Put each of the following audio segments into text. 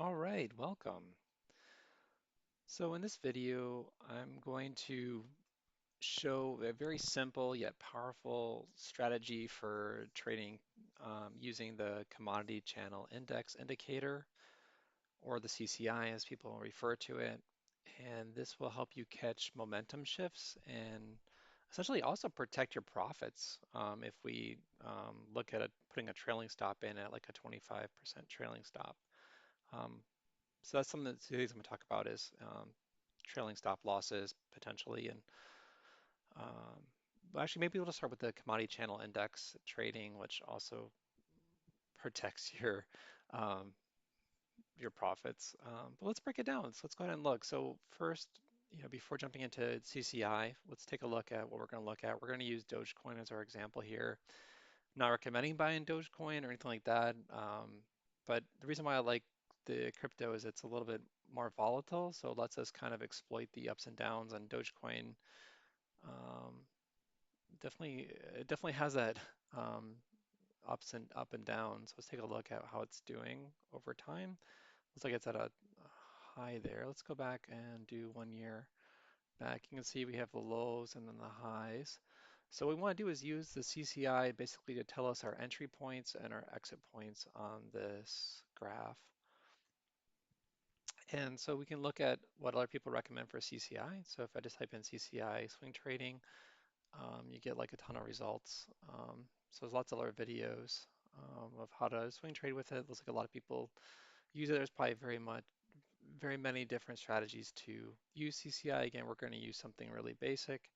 All right, welcome. So in this video, I'm going to show a very simple yet powerful strategy for trading using the commodity channel index indicator, or the CCI as people refer to it. And this will help you catch momentum shifts and essentially also protect your profits if we look at putting a trailing stop in at like a 25% trailing stop. Um, So that's something that today's I'm going to talk about is trailing stop losses potentially, and um, well, actually maybe we'll just start with the commodity channel index trading, which also protects um, your profits. But let's break it down. So let's go ahead and look. So first, before jumping into CCI, let's take a look at what we're going to look at. We're going to use Dogecoin as our example here. Not recommending buying Dogecoin or anything like that. But the reason why I like the crypto is it's a little bit more volatile, so it lets us kind of exploit the ups and downs. And Dogecoin um, definitely has that up and down. So let's take a look at how it's doing over time. Looks like it's at a high there. Let's go back and do 1 year back. You can see we have the lows and then the highs. So what we want to do is use the CCI basically to tell us our entry points and our exit points on this graph. And so we can look at what other people recommend for CCI. So if I just type in CCI swing trading, you get like a ton of results. So there's lots of other videos of how to swing trade with it. Looks like a lot of people use it. There's probably very many different strategies to use CCI. Again, we're going to use something really basic.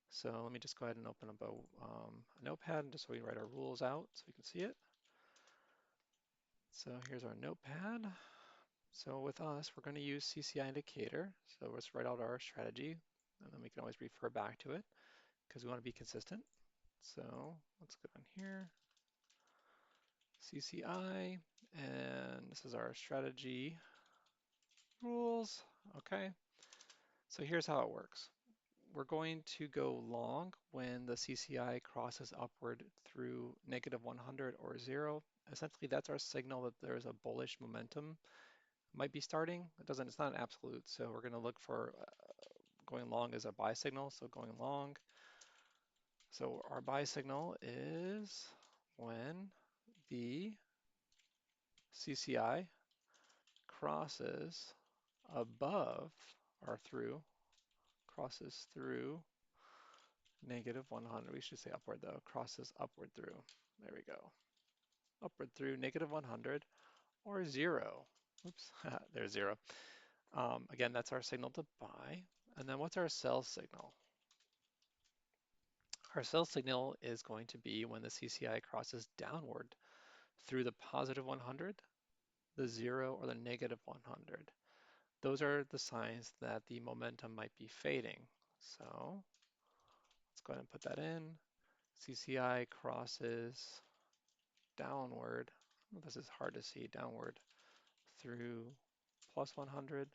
So let me just go ahead and open up a notepad just so we write our rules out so we can see it. So here's our notepad. So with us, we're going to use CCI indicator. So let's write out our strategy, and then we can always refer back to it because we want to be consistent. So let's go down here, CCI, and this is our strategy rules. Okay, so here's how it works. We're going to go long when the CCI crosses upward through -100 or 0. Essentially, that's our signal that there's a bullish momentum might be starting. It's not an absolute, so we're going to look for going long as a buy signal, so going long. So our buy signal is when the CCI crosses above or crosses through -100. We should say upward though, crosses upward through. There we go. Upward through -100 or 0. Oops, there's 0. Again, that's our signal to buy. And then what's our sell signal? Our sell signal is going to be when the CCI crosses downward through the +100, the 0, or the -100. Those are the signs that the momentum might be fading. So let's go ahead and put that in. CCI crosses downward. This is hard to see, downward through +100,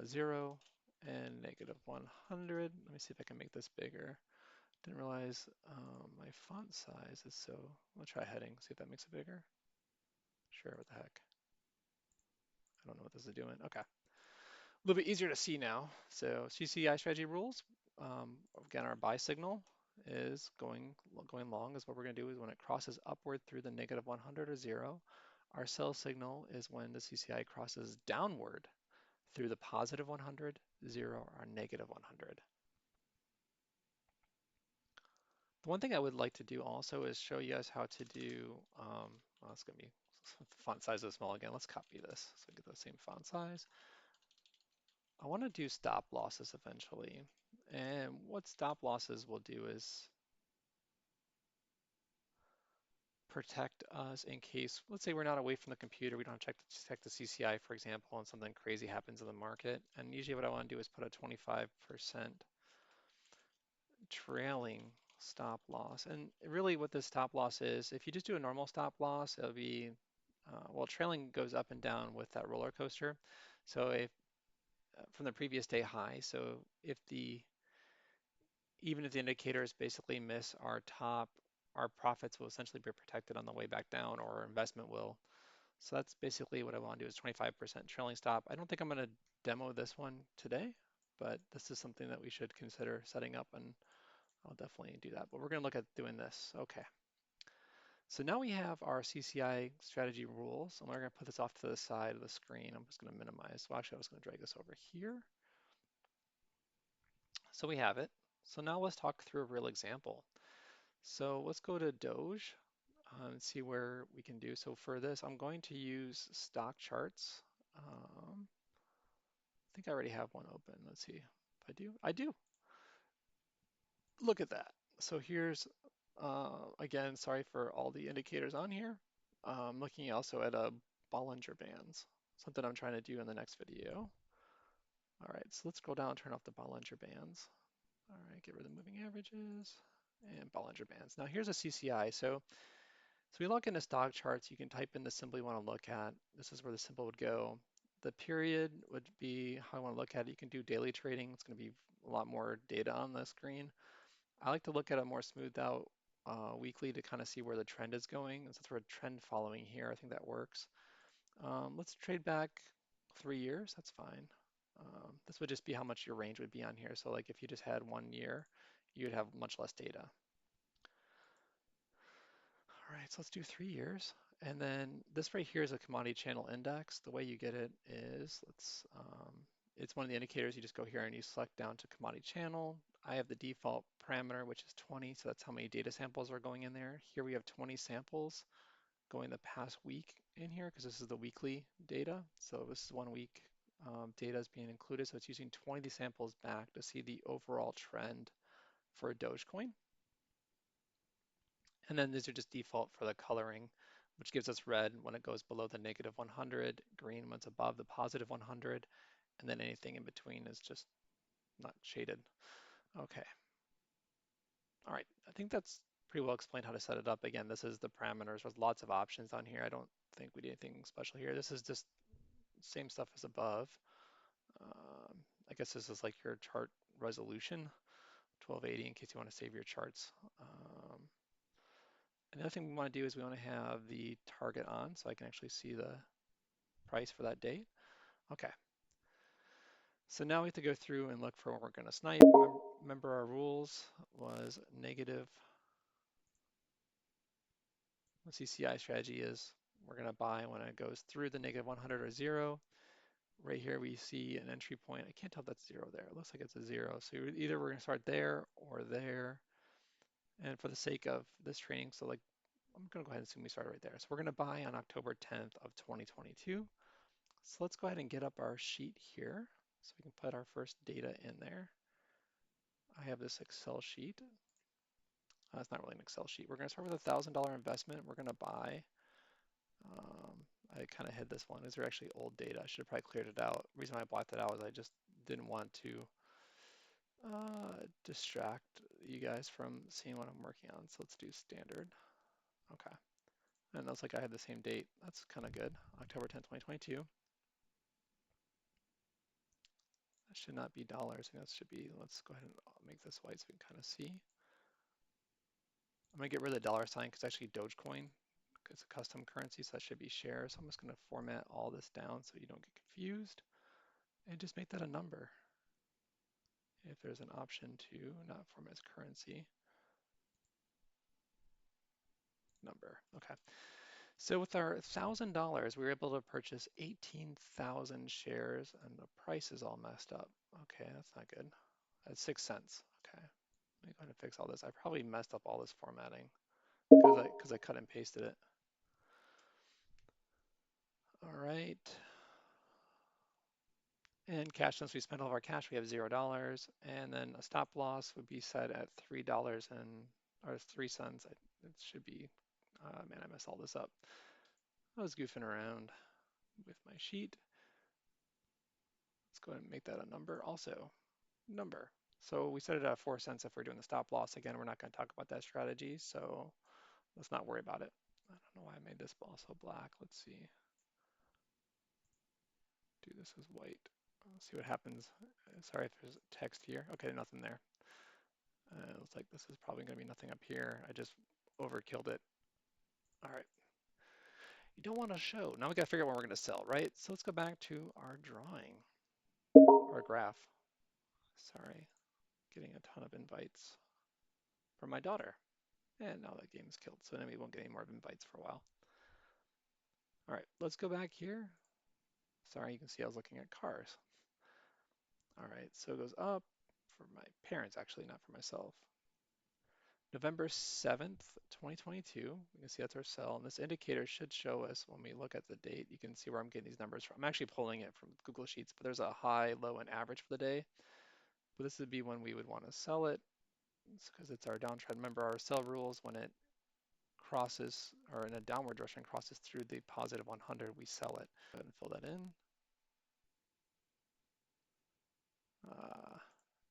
0, and -100. Let me see if I can make this bigger. Didn't realize my font size is so. I'll try heading, see if that makes it bigger. Sure, what the heck. I don't know what this is doing. Okay. A little bit easier to see now. So CCI strategy rules. Again, our buy signal is going long is what we're going to do is when it crosses upward through the -100 or 0. Our sell signal is when the CCI crosses downward through the +100, 0, or -100. The one thing I would like to do also is show you guys how to do, well, it's going to be font size is small again. Let's copy this so we get the same font size. I want to do stop losses eventually. And what stop losses will do is protect us in case, let's say we're not away from the computer, we don't check the CCI, for example, and something crazy happens in the market. And usually what I want to do is put a 25% trailing stop loss. And really what this stop loss is, if you just do a normal stop loss, it'll be, well, trailing goes up and down with that roller coaster. So if from the previous day high, so even if the indicators basically miss our top, our profits will essentially be protected on the way back down, or our investment will. So that's basically what I want to do is 25% trailing stop. I don't think I'm going to demo this one today, but this is something that we should consider setting up, and I'll definitely do that. But we're going to look at doing this. Okay. So now we have our CCI strategy rules, and we're going to put this off to the side of the screen. I'm just going to minimize. Well, actually, I was going to drag this over here. So we have it. So now let's talk through a real example. So let's go to Doge and see where we can do. So for this, I'm going to use stock charts. I think I already have one open. Let's see if I do. I do. Look at that. So here's, again, sorry for all the indicators on here. Looking also at a Bollinger Bands, something I'm trying to do in the next video. All right, so let's scroll down and turn off the Bollinger Bands. All right, get rid of the moving averages and Bollinger Bands. Now here's a CCI. So we log into stock charts. You can type in the symbol you want to look at. This is where the symbol would go. The period would be how I want to look at it. You can do daily trading. It's going to be a lot more data on the screen. I like to look at a more smoothed out weekly to kind of see where the trend is going. Since we're trend following here, I think that works. Let's trade back 3 years. That's fine. This would just be how much your range would be on here. So like if you just had 1 year, you'd have much less data. All right, so let's do 3 years. And then this right here is a commodity channel index. The way you get it is, it's one of the indicators. You just go here and you select down to commodity channel. I have the default parameter, which is 20. So that's how many data samples are going in there. Here we have 20 samples going the past week in here because this is the weekly data. So this is 1 week data is being included. So it's using 20 of these samples back to see the overall trend for a Dogecoin. And then these are just default for the coloring, which gives us red when it goes below the negative 100, green when it's above the positive 100, and then anything in between is just not shaded. Okay. All right. I think that's pretty well explained how to set it up. Again, this is the parameters with lots of options on here. I don't think we did anything special here. This is just same stuff as above. I guess this is like your chart resolution, 1280 in case you want to save your charts. Another thing we want to do is we want to have the target on so I can actually see the price for that date. Okay. So now we have to go through and look for what we're going to snipe. Remember our rules was negative. The CCI strategy is we're going to buy when it goes through the negative 100 or 0. Right here we see an entry point. I can't tell if that's 0 there. It looks like it's a 0. So either we're going to start there or there. And for the sake of this training, so like I'm going to go ahead and assume we start right there. So we're going to buy on October 10th of 2022. So let's go ahead and get up our sheet here so we can put our first data in there. I have this Excel sheet. It's not really an Excel sheet. We're going to start with a $1,000 investment. We're going to buy. I kind of hid this one. These are actually old data. I should have probably cleared it out. The reason why I blocked it out was I just didn't want to distract you guys from seeing what I'm working on. So let's do standard. Okay. And it looks like I have the same date. That's kind of good. October 10th, 2022. That should not be dollars. I think that should be, let's go ahead and make this white so we can kind of see. I'm gonna get rid of the dollar sign because actually Dogecoin, it's a custom currency, so that should be shares. So I'm just gonna format all this down so you don't get confused and just make that a number. If there's an option to not format as currency, number, okay. So with our $1,000, we were able to purchase 18,000 shares and the price is all messed up. Okay, that's not good. That's 6 cents, okay. Let me go ahead and fix all this. I probably messed up all this formatting because I cut and pasted it. All right. And cash, since we spent all of our cash, we have $0. And then a stop loss would be set at $3 or 3 cents. It should be, man, I messed all this up. I was goofing around with my sheet. Let's go ahead and make that a number also. Number. So we set it at 4 cents if we're doing the stop loss. Again, we're not going to talk about that strategy, so let's not worry about it. I don't know why I made this also black. Let's see. Do this as white. Let's see what happens. Sorry if there's text here. Okay, nothing there. It looks like this is probably going to be nothing up here. I just overkilled it. All right. You don't want to show. Now we got to figure out what we're going to sell, right? So let's go back to our drawing, our graph. Sorry, getting a ton of invites from my daughter. And now that game's killed, so then we won't get any more invites for a while. All right, let's go back here. Sorry, you can see I was looking at cars. All right, so it goes up for my parents, actually, not for myself. November 7th, 2022. We can see that's our sell. And this indicator should show us when we look at the date. You can see where I'm getting these numbers from. I'm actually pulling it from Google Sheets, but there's a high, low, and average for the day. But this would be when we would want to sell it. It's because it's our downtrend. Remember our sell rules when it crosses, or in a downward direction, crosses through the positive 100, we sell it. Go ahead and fill that in.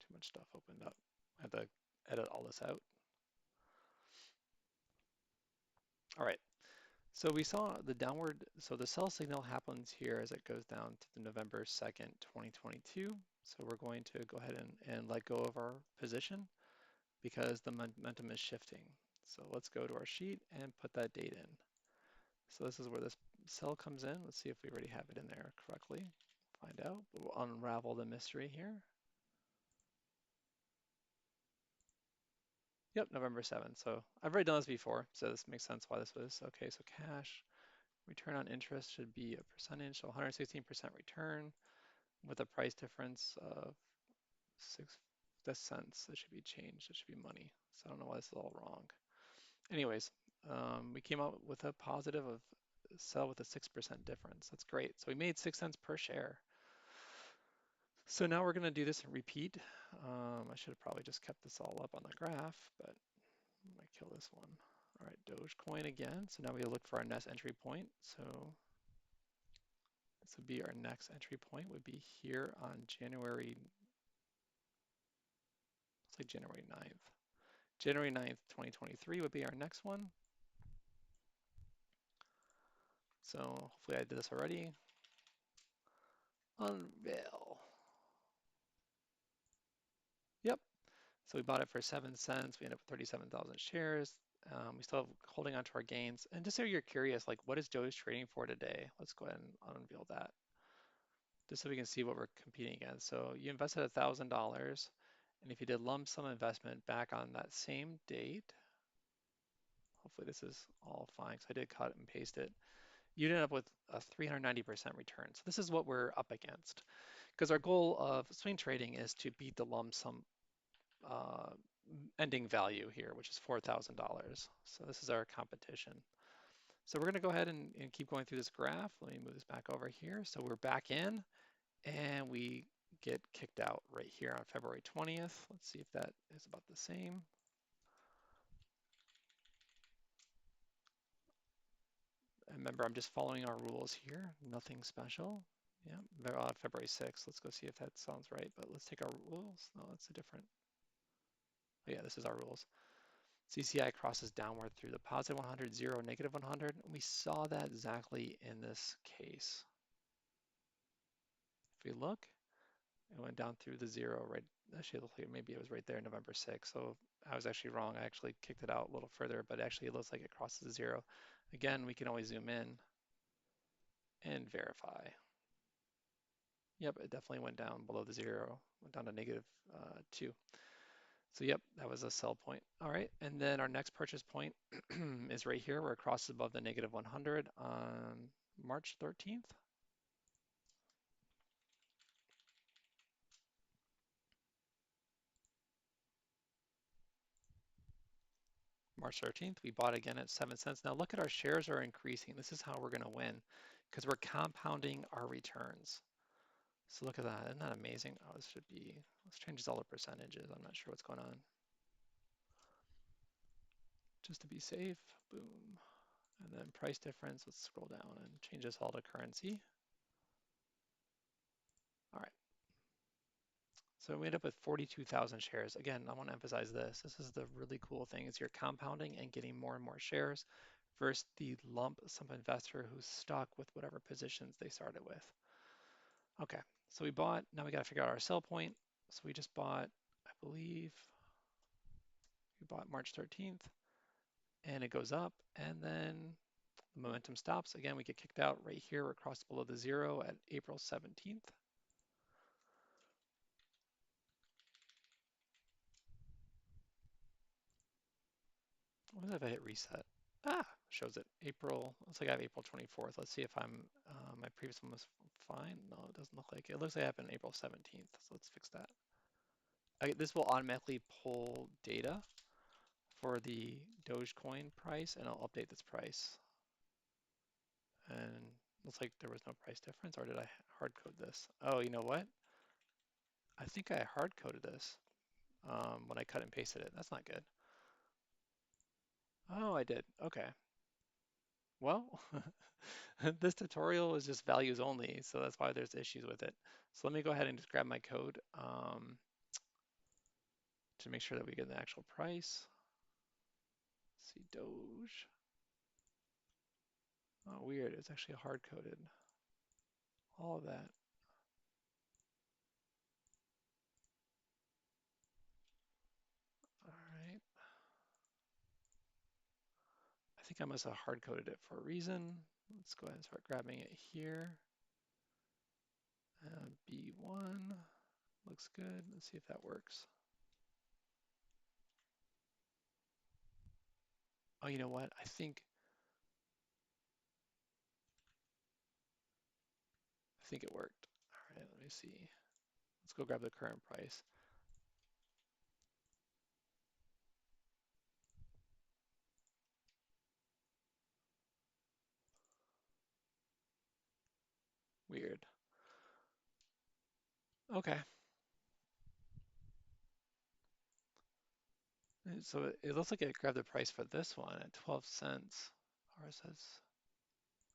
Too much stuff opened up. I have to edit all this out. All right, so we saw the downward, so the sell signal happens here as it goes down to the November 2nd, 2022. So we're going to go ahead and let go of our position because the momentum is shifting. So let's go to our sheet and put that date in. So this is where this sell comes in. Let's see if we already have it in there correctly. Find out. We'll unravel the mystery here. Yep, November 7th. So I've already done this before, so this makes sense why this was. Okay, so cash return on interest should be a percentage, so 116% return with a price difference of 6 cents. That should be changed. It should be money. So I don't know why this is all wrong. Anyways, we came out with a positive of sell with a 6% difference. That's great. So we made 6 cents per share. So now we're going to do this and repeat. I should have probably just kept this all up on the graph, but I'm going to kill this one. All right, Dogecoin again. So now we look for our next entry point. So this would be our next entry point would be here on January, let's say January 9th. January 9th, 2023 would be our next one. So hopefully I did this already. Unveil. Yep. So we bought it for 7 cents. We ended up with 37,000 shares. We still have holding on to our gains. And just so you're curious, like what is Doge trading for today? Let's go ahead and unveil that. Just so we can see what we're competing against. So you invested $1,000, and if you did lump sum investment back on that same date, hopefully this is all fine because I did cut and paste it, you'd end up with a 390% return. So this is what we're up against. Because our goal of swing trading is to beat the lump sum uh, ending value here, which is $4,000. So this is our competition. So we're going to go ahead and keep going through this graph. Let me move this back over here. So we're back in, and we get kicked out right here on February 20th. Let's see if that is about the same. And remember, I'm just following our rules here, nothing special. Yeah, February 6th. Let's go see if that sounds right, but let's take our rules. No, that's a different. Oh, yeah, this is our rules. CCI crosses downward through the positive 100, 0, negative 100. And we saw that exactly in this case. If we look, it went down through the 0 right. Actually, it looked like maybe it was right there, November 6th. So I was actually wrong. I actually kicked it out a little further, but actually it looks like it crosses the 0. Again, we can always zoom in and verify. Yep, it definitely went down below the 0, went down to negative 2. So yep, that was a sell point. All right, and then our next purchase point is right here where it crosses above the negative 100 on March 13th. March 13th, we bought again at 7 cents. Now look at our shares are increasing. This is how we're going to win because we're compounding our returns. So look at that. Isn't that amazing? Oh, this should be, let's change all the percentages. I'm not sure what's going on. Just to be safe, boom. And then price difference, let's scroll down and change this all to currency. All right. So we end up with 42,000 shares. Again, I want to emphasize this. This is the really cool thing is you're compounding and getting more and more shares versus the lump sum investor who's stuck with whatever positions they started with. Okay, so we bought, now we got to figure out our sell point. So we just bought, I believe, we bought March 13th and it goes up and then The momentum stops. Again, we get kicked out right here. We're crossed below the zero at April 17th. What if I hit reset? Ah, shows it. April, looks like I have April 24th. Let's see if my previous one was fine. No, it doesn't look like it. It looks like I have an April 17th. So let's fix that. Okay, this will automatically pull data for the Dogecoin price, and I'll update this price. And looks like there was no price difference, or did I hard code this? Oh, you know what? I think I hard coded this when I cut and pasted it. That's not good. Oh, I did. Okay. Well, this tutorial is just values only, so that's why there's issues with it. So let me go ahead and just grab my code to make sure that we get the actual price. Let's see, Doge. Oh, weird. It's actually hard coded. All of that. All right. I think I must have hard coded it for a reason. Let's go ahead and start grabbing it here. B1 looks good. Let's see if that works. Oh, you know what? I think it worked. All right, let me see. Let's go grab the current price. Weird. Okay. So it looks like it grabbed the price for this one at 12 cents. Or it says,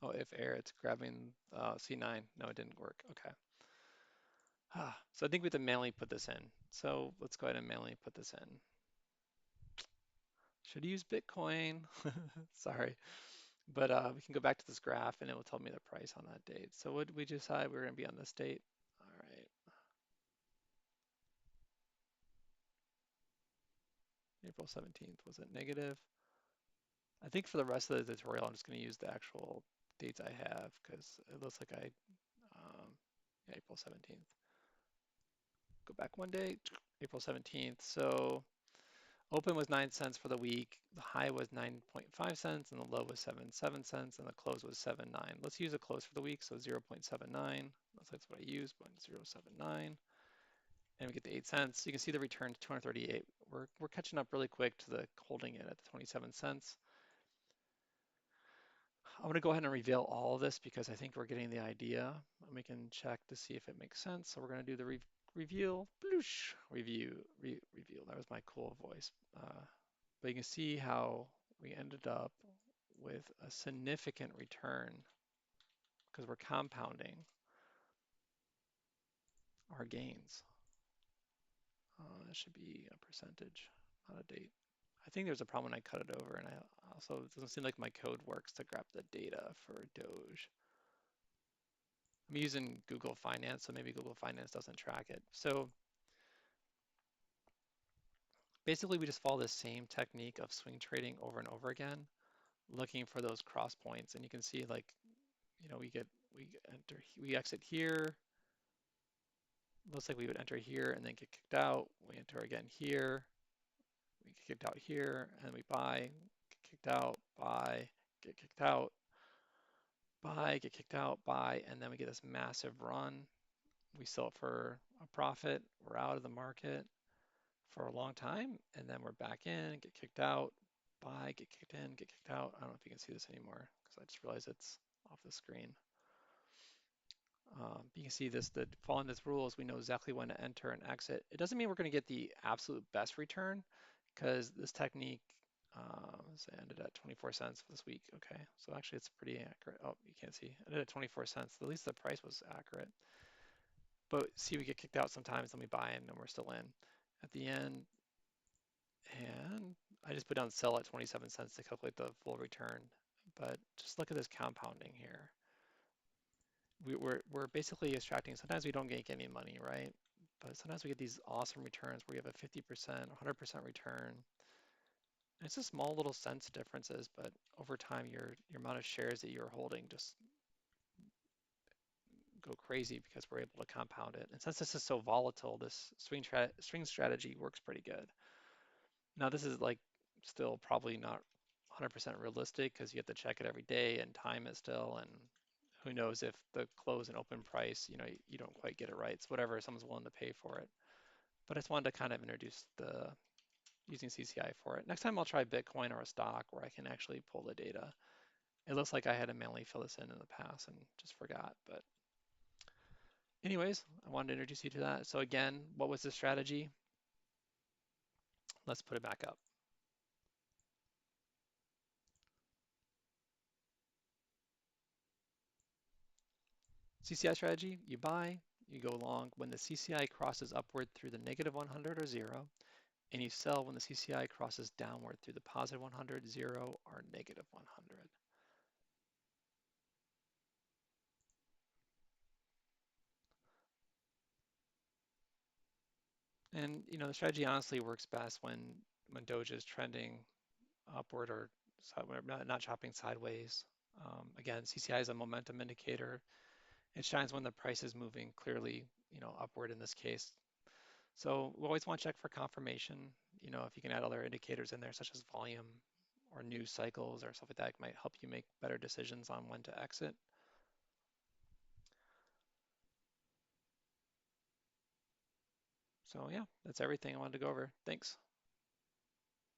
oh, if air, it's grabbing C9. No, it didn't work. Okay. So I think we have to manually put this in. So let's go ahead and manually put this in. Should use Bitcoin. Sorry. But we can go back to this graph and it will tell me the price on that date. So what did we decide? We're going to be on this date. All right. April 17th. Was it negative? I think for the rest of the tutorial, I'm just going to use the actual dates I have because it looks like yeah, April 17th. Go back one day, April 17th. So open was 9 cents for the week. The high was 9.5 cents and the low was 7.7 cents and the close was 7.9. Let's use a close for the week. So 0.79. That's what I use, 0.079. And we get the 8 cents. You can see the return to 238. We're catching up really quick to the holding it at the 27 cents. I'm going to go ahead and reveal all of this because I think we're getting the idea. And we can check to see if it makes sense. So we're going to do the reveal, bloosh, reveal. That was my cool voice. But you can see how we ended up with a significant return because we're compounding our gains. That should be a percentage, not a date. I think there's a problem when I cut it over, and I also, it doesn't seem like my code works to grab the data for Doge. I'm using Google Finance, so maybe Google Finance doesn't track it. So basically, we just follow the same technique of swing trading over and over again, looking for those cross points. And you can see, like, you know, we exit here. Looks like we would enter here and then get kicked out. We enter again here. We get kicked out here, and we buy, get kicked out, buy, get kicked out, buy, get kicked out, buy, and then we get this massive run. We sell it for a profit. We're out of the market for a long time, and then we're back in, get kicked out, buy, get kicked in, get kicked out. I don't know if you can see this anymore because I just realized it's off the screen. You can see this, the following this rules, we know exactly when to enter and exit. It doesn't mean we're going to get the absolute best return because this technique ended at 24 cents for this week. Okay, so actually it's pretty accurate. Oh, you can't see. It ended at 24 cents. At least the price was accurate. But see, we get kicked out sometimes, then we buy in and we're still in at the end. And I just put down sell at 27 cents to calculate the full return. But just look at this compounding here. We're basically extracting, sometimes we don't make any money, right? But sometimes we get these awesome returns where we have a 50%, 100% return. It's just small little cents differences, but over time, your amount of shares that you're holding just go crazy because we're able to compound it. And since this is so volatile, this swing strategy works pretty good. Now, this is like still probably not 100% realistic because you have to check it every day and time it still. And who knows if the close and open price, you don't quite get it right. It's whatever someone's willing to pay for it. But I just wanted to kind of introduce the using CCI for it. Next time I'll try Bitcoin or a stock where I can actually pull the data. It looks like I had to manually fill this in the past and just forgot. But anyways, I wanted to introduce you to that. So again, what was the strategy? Let's put it back up. CCI strategy, you buy, you go long when the CCI crosses upward through the negative 100 or 0, and you sell when the CCI crosses downward through the positive 100, 0, or negative 100. And the strategy honestly works best when Doge is trending upward or not chopping sideways. Again, CCI is a momentum indicator. It shines when the price is moving clearly, upward in this case. So we always want to check for confirmation. If you can add other indicators in there, such as volume or news cycles or stuff like that, it might help you make better decisions on when to exit. So yeah, that's everything I wanted to go over. Thanks.